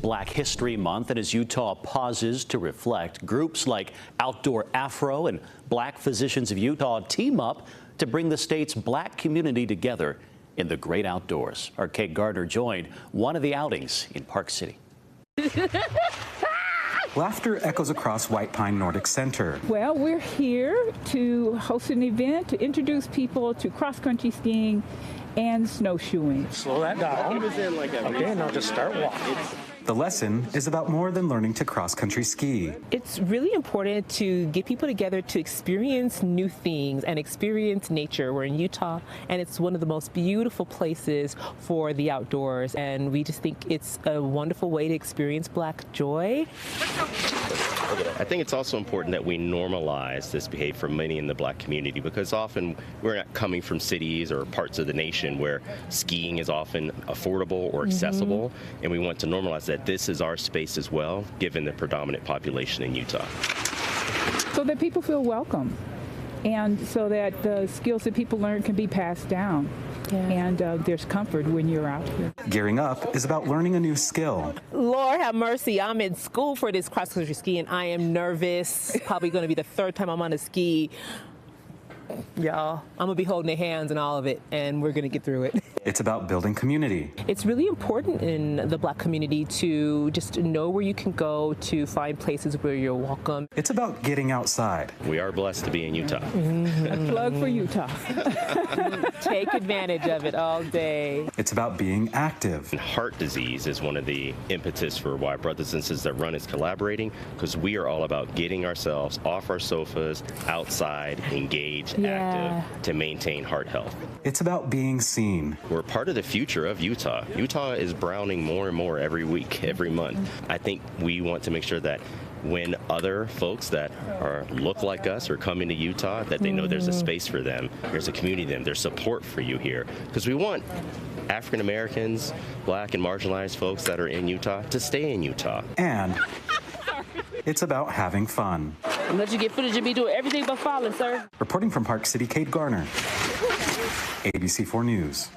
Black History Month, and as Utah pauses to reflect, groups like Outdoor Afro and Black Physicians of Utah team up to bring the state's Black community together in the great outdoors. Our Kate Gardner joined one of the outings in Park City. Laughter echoes across White Pine Nordic Center. Well, we're here to host an event to introduce people to cross-country skiing and snowshoeing. Slow that down. Okay, now just start walking. The lesson is about more than learning to cross-country ski. It's really important to get people together to experience new things and experience nature. We're in Utah, and it's one of the most beautiful places for the outdoors, and we just think it's a wonderful way to experience Black joy. I think it's also important that we normalize this behavior for many in the Black community, because often we're not coming from cities or parts of the nation where skiing is often affordable or accessible, and we want to normalize that this is our space as well, given the predominant population in Utah. So that people feel welcome, and so that the skills that people learn can be passed down. Yeah. And there's comfort when you're out here. Gearing up is about learning a new skill. Lord have mercy, I'm in school for this cross-country ski, and I am nervous. Probably going to be the third time I'm on a ski. Y'all, I'm going to be holding their hands and all of it, and we're going to get through it. It's about building community. It's really important in the Black community to just know where you can go to find places where you're welcome. It's about getting outside. We are blessed to be in Utah. A plug for Utah. Take advantage of it all day. It's about being active. Heart disease is one of the impetus for why Brothers and Sisters That Run is collaborating, because we are all about getting ourselves off our sofas, outside, engaged, active, to maintain heart health. It's about being seen. We're part of the future of Utah. Utah is browning more and more every week, every month. I think we want to make sure that when other folks that look like us are coming to Utah, that they know there's a space for them, there's a community for them, there's support for you here. Because we want African Americans, Black and marginalized folks that are in Utah to stay in Utah. And it's about having fun. Unless you get footage of me doing everything but falling, sir. Reporting from Park City, Kate Garner, ABC4 News.